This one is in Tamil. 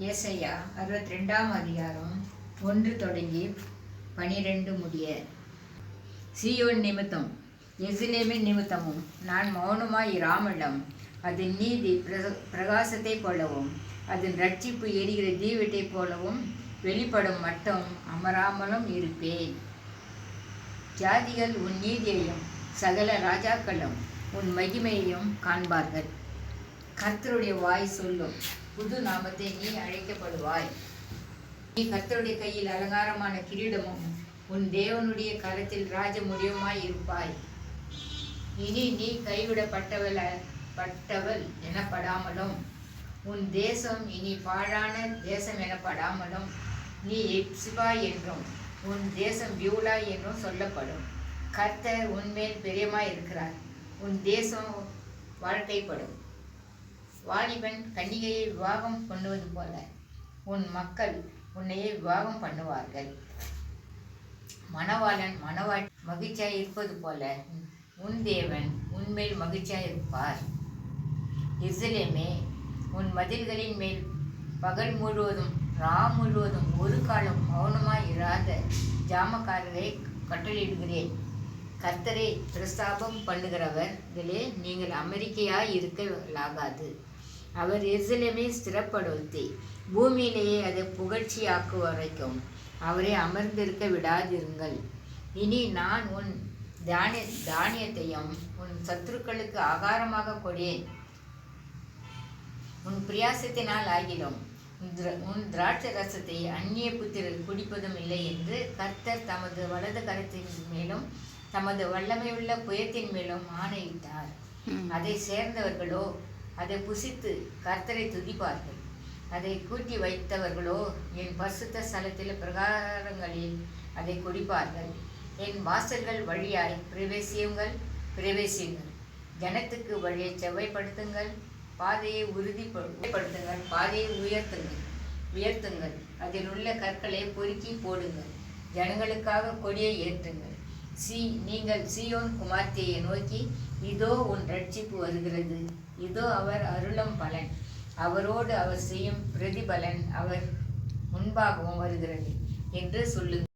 ஏசாயா 62ஆம் அதிகாரம் 1 தொடங்கி 12 முடிய. சீயோன் நிமித்தம் எருசலேமின் நிமித்தமும் நான் மௌனமாய் இராமலும் அதன் நீதி பிரகாசத்தைப் போலவும் அதன் ரட்சிப்பு எரிகிற தீவெட்டைப் போலவும் வெளிப்படும் மட்டும் அமராமலும் இருப்பேன். ஜாதிகள் உன் நீதியையும் சகல ராஜாக்களும் உன் மகிமையையும் காண்பார்கள். கர்த்தருடைய வாய் சொல்லும் புது நாமத்தை நீ அழைக்கப்படுவாய். நீ கர்த்தருடைய கையில் அலங்காரமான கிரீடமும் உன் தேவனுடைய கரத்தில் ராஜ முடிவுமாய் இருப்பாய். இனி நீ கைவிடப்பட்டவள் எனப்படாமலும் உன் தேசம் இனி பாழான தேசம் எனப்படாமலும் நீ எப்சிபாய் என்றும் உன் தேசம் பியூலா என்றும் சொல்லப்படும். கர்த்தர் உன்மேல் பிரியமாய் இருக்கிறார். உன் தேசம் வாழ்க்கைப்படும். வாலிபன் கன்னிகையை விவாகம் பண்ணுவது போல உன் மக்கள் உன்னையே விவாகம் பண்ணுவார்கள். மணவாளன் மகிழ்ச்சியாய் இருப்பது போல உன் தேவன் உன்மேல் மகிழ்ச்சியாய் இருப்பார். எருசலேமே, உன் மதில்களின் மேல் பகல் முழுவதும் முழுவதும் ஒரு காலம் மௌனமாய் இராத ஜாமக்காரரை கட்டளையிடுகிறேன். கர்த்தரை பிரஸ்தாபம் பண்ணுகிறவர்களே, நீங்கள் அமெரிக்கையாய் இருக்கலாகாது. அவர் எருசலேமை ஸ்திரப்படுத்தி பூமியிலேயே அதை புகழ்ச்சியாக்கு வரைக்கும் அவரை அமர்ந்திருக்க விடாதிருங்கள். இனி நான் உன் தானியத்தையும் உன் சத்துருக்களுக்கு ஆகாரமாக கொடேன். உன் பிரியாசத்தினால் ஆகிலும் உன் திராட்சை ரசத்தை அந்நிய புத்திரர் குடிப்பதும் இல்லை என்று கர்த்தர் தமது வலது கரத்தின் மேலும் தமது வல்லமையுள்ள புயத்தின் மேலும் ஆணையிட்டார். அதை சேர்ந்தவர்களோ அதை புசித்து கர்த்தரை துதிப்பார்கள். அதை கூட்டி வைத்தவர்களோ என் பரிசுத்த ஸ்தலத்தில் பிரகாரங்களில் அதை குடிப்பார்கள். என் வாசல்கள் வழியாய் பிரவேசியுங்கள். ஜனத்துக்கு வழியை செவ்வாய்ப்படுத்துங்கள். பாதையை உறுதிப்படுத்துங்கள். பாதையை உயர்த்துங்கள். அதில் உள்ள கற்களை பொறுக்கி போடுங்கள். ஜனங்களுக்காக கொடியை ஏற்றுங்கள். நீங்கள் சீயோன் குமார்த்தியை நோக்கி, இதோ உன் ரட்சிப்பு வருகிறது, இதோ அவர் அருளும் பலன், அவரோடு அவர் செய்யும் பிரதிபலன் அவர் முன்பாகவும் வருகிறது என்று சொல்லுங்கள்.